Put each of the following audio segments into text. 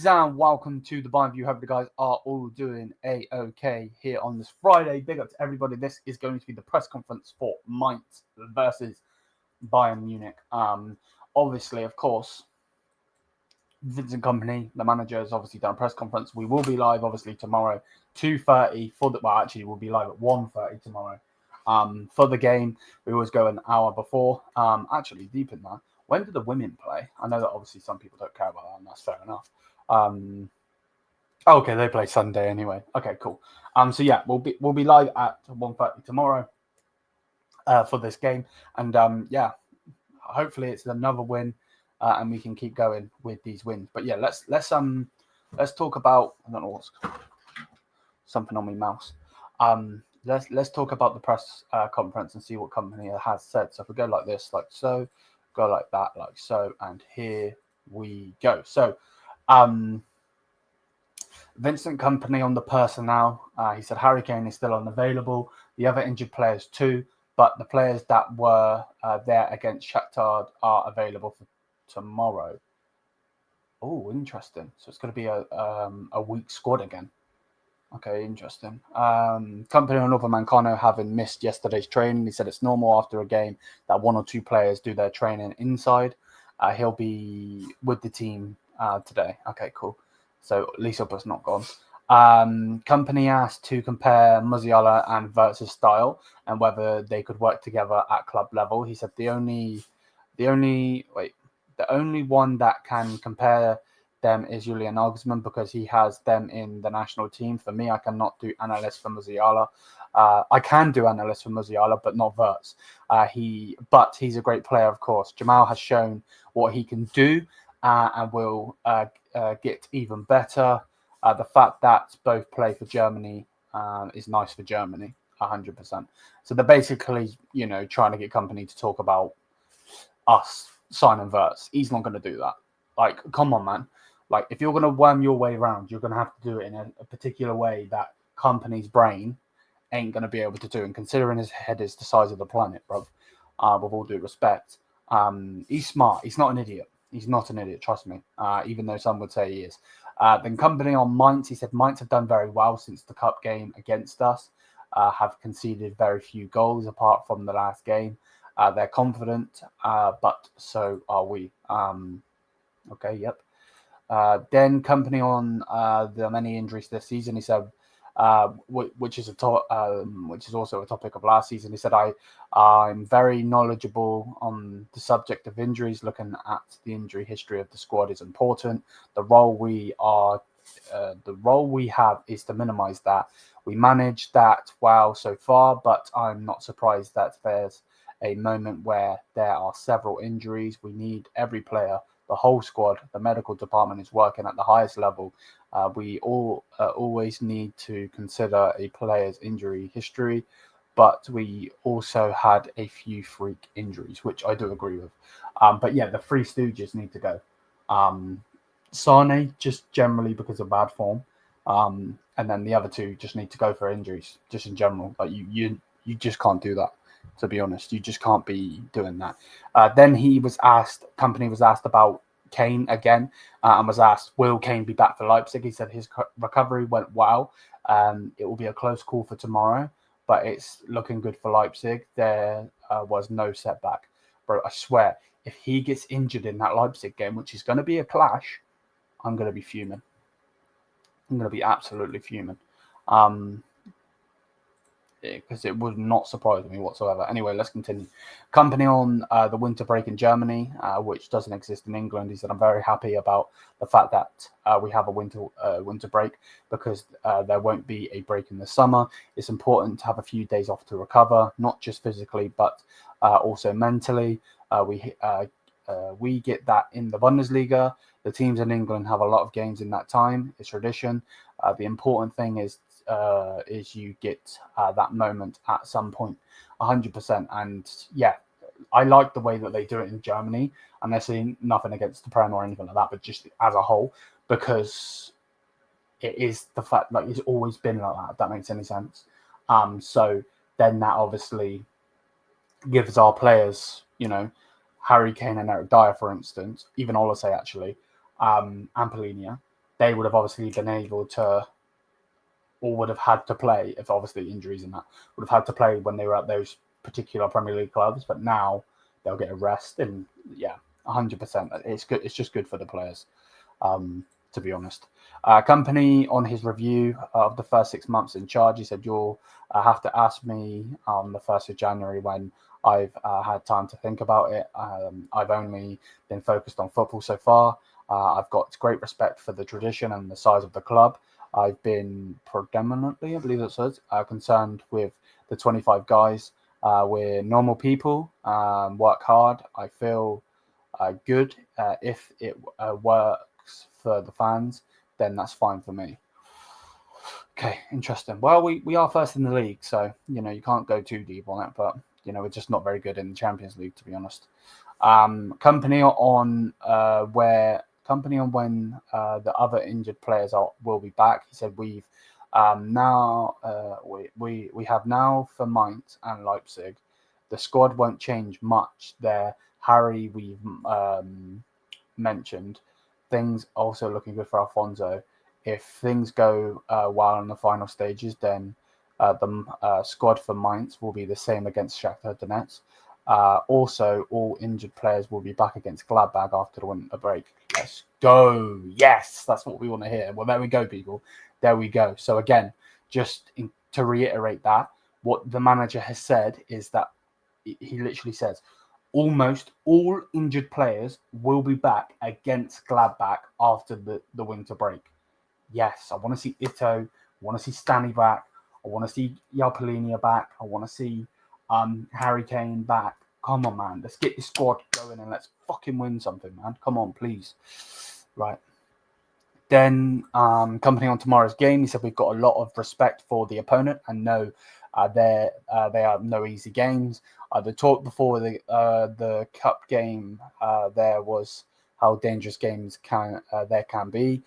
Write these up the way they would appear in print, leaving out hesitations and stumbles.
Greetings and welcome to the Bayern View. Hope the guys are all doing a-okay here on this Friday. Big up to everybody. This is going to be the press conference for Mainz versus Bayern Munich. Obviously, of course, Vincent Kompany, the manager, has obviously done a press conference. We will be live, obviously, tomorrow, 2:30 for the. Well, actually, we'll be live at 1:30 tomorrow. For the game, we always go an hour before. Actually, deep in that. When do the women play? I know that obviously some people don't care about that, and that's fair enough. Okay, they play Sunday anyway. Okay, cool. So yeah, we'll be live at 1:30 tomorrow for this game, and yeah, hopefully it's another win, and we can keep going with these wins. But yeah, let's talk about. I don't know what's something on my mouse. Let's talk about the press conference and see what Kompany has said. So if we go like this, like so. Go like that, like so, and here we go. So, Vincent Kompany on the personnel. He said Harry Kane is still unavailable. The other injured players too, but the players that were there against Shakhtar are available for tomorrow. Oh, interesting. So it's going to be a weak squad again. Okay, interesting. Kompany and Upamecano having missed yesterday's training. He said it's normal after a game that one or two players do their training inside. He'll be with the team today. Okay, cool. So at least Upa's not gone. Kompany asked to compare Musiala and Wirtz's style and whether they could work together at club level. He said the only one that can compare them is Julian because he has them in the national team. For me, I cannot do analysts for Musiala. I can do analysts for Musiala, but not Wirtz. But he's a great player, of course. Jamal has shown what he can do and will get even better. The fact that both play for Germany is nice for Germany, 100%. So they're basically, trying to get Kompany to talk about us signing Wirtz. He's not going to do that. Like, come on, man. Like, if you're going to worm your way around, you're going to have to do it in a particular way that Kompany's brain ain't going to be able to do. And considering his head is the size of the planet, bro, with all due respect, he's smart. He's not an idiot. He's not an idiot, trust me, even though some would say he is. Then Kompany on Mainz, he said Mainz have done very well since the cup game against us, have conceded very few goals apart from the last game. They're confident, but so are we. Okay, yep. Then Kompany on the many injuries this season. He said, which is also a topic of last season. He said, I'm very knowledgeable on the subject of injuries. Looking at the injury history of the squad is important. The role we have is to minimize that. We managed that well so far, but I'm not surprised that there's a moment where there are several injuries. We need every player. The whole squad, the medical department is working at the highest level. We always need to consider a player's injury history, but we also had a few freak injuries, which I do agree with. But yeah, the Three Stooges need to go. Sane, just generally because of bad form. And then the other two just need to go for injuries, just in general. Like you just can't do that. To be honest, you just can't be doing that. Then Kompany was asked about Kane again, and was asked, will Kane be back for Leipzig? He said his recovery went well. It will be a close call for tomorrow, but it's looking good for Leipzig. There was no setback. Bro, I swear, if he gets injured in that Leipzig game, which is going to be a clash, I'm going to be fuming. I'm going to be absolutely fuming. Because it would not surprise me whatsoever. Anyway, let's continue. Kompany on the winter break in Germany, which doesn't exist in England. He said, I'm very happy about the fact that we have a winter break because there won't be a break in the summer. It's important to have a few days off to recover, not just physically, but also mentally. We get that in the Bundesliga. The teams in England have a lot of games in that time. It's tradition. The important thing is you get that moment at some point, 100%. And yeah, I like the way that they do it in Germany, and they're saying nothing against the Prem or anything like that, but just as a whole, because it is the fact like it's always been like that, if that makes any sense. So then that obviously gives our players, Harry Kane and Eric Dyer, for instance, even Olise actually, and Polinia, they would have obviously been able to, or would have had to play, if obviously injuries and that, would have had to play when they were at those particular Premier League clubs. But now they'll get a rest, and 100%. It's good. It's just good for the players, to be honest. Kompany, on his review of the first 6 months in charge, he said, you'll have to ask me on the 1st of January when I've had time to think about it. I've only been focused on football so far. I've got great respect for the tradition and the size of the club. I've been predominantly, I believe it says, concerned with the 25 guys. We're normal people, work hard. I feel good. If it works for the fans, then that's fine for me. Okay, interesting. Well, we are first in the league, so you can't go too deep on it, but we're just not very good in the Champions League, to be honest. Kompany on when the other injured players will be back. He said we have now for Mainz and Leipzig. The squad won't change much there. Harry, we've mentioned. Things also looking good for Alfonso. If things go well in the final stages, then the squad for Mainz will be the same against Shakhtar Donetsk. Also, all injured players will be back against Gladbach after the winter break. Let's go. Yes, that's what we want to hear. Well, there we go, people. There we go. So again, to reiterate that, what the manager has said is that he literally says, almost all injured players will be back against Gladbach after the winter break. Yes, I want to see Ito. I want to see Stanley back. I want to see Jalpalinia back. I want to see Harry Kane back. Come on, man. Let's get this squad going and let's fucking win something, man. Come on, please. Right. Then Kompany on tomorrow's game. He said we've got a lot of respect for the opponent and know they are no easy games. The talk before the cup game there was how dangerous games there can be.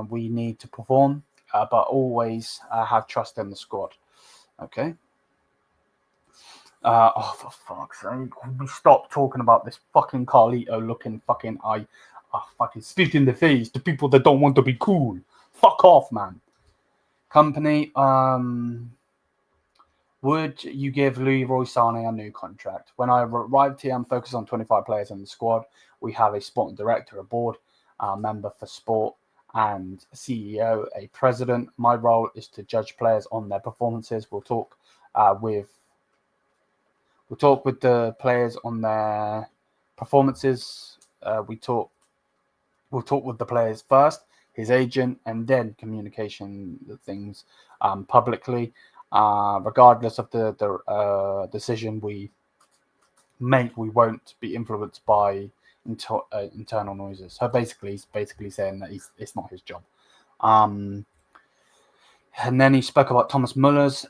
We need to perform, but always have trust in the squad. Okay. For fuck's sake, we stop talking about this fucking Carlito looking fucking fucking spit in the face to people that don't want to be cool. Fuck off, man. Kompany, would you give Leroy Sané a new contract? When I arrived here, I'm focused on 25 players in the squad. We have a sporting director, a board member for sport, and a CEO, a president. My role is to judge players on their performances. We'll talk with the players on their performances. We'll talk with the players first, his agent, and then communication things publicly. Regardless of the decision we make, we won't be influenced by internal noises. So he's basically saying that it's not his job. And then he spoke about Thomas Muller's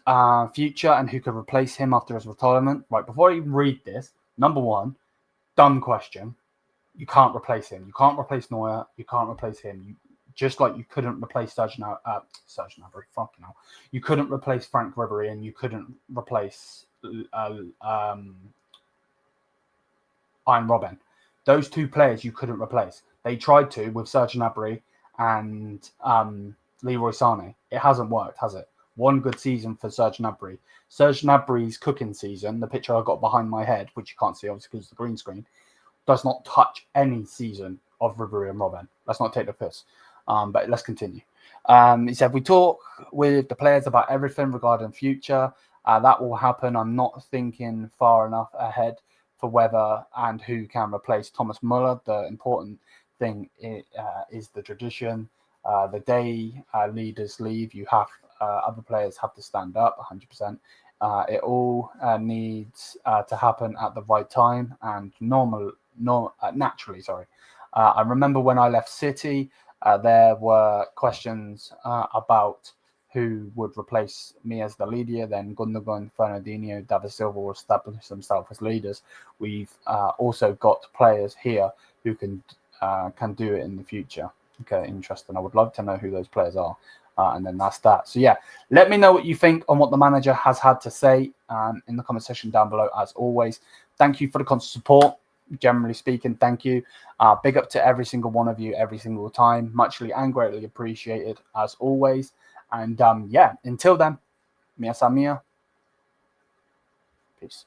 future and who could replace him after his retirement. Right, before I even read this, number one, dumb question. You can't replace him. You can't replace Neuer. You can't replace him. Just like you couldn't replace Serge Gnabry. Fucking hell. You couldn't replace Frank Ribery, and you couldn't replace Iron Robben. Those two players you couldn't replace. They tried to with Serge Gnabry and Leroy Sané. It hasn't worked, has it? One good season for Serge Gnabry. Serge Gnabry's cooking season, the picture I got behind my head, which you can't see obviously because of the green screen, does not touch any season of Ribery and Robben. Let's not take the piss. But let's continue. He said, we talk with the players about everything regarding future. That will happen. I'm not thinking far enough ahead for whether and who can replace Thomas Muller. The important thing is the tradition. The day leaders leave, you have other players have to stand up 100%. It all needs to happen at the right time and naturally. I remember when I left City, there were questions about who would replace me as the leader. Then Gundogan, Fernandinho, David Silva will establish themselves as leaders. We've also got players here who can do it in the future. Okay, interesting. I would love to know who those players are. And then that's that. So yeah, let me know what you think on what the manager has had to say in the comment section down below. As always, thank you for the constant support. generally speaking, thank you. Big up to every single one of you every single time. Muchly and greatly appreciated as always. And yeah, until then, mia sa mia. Peace.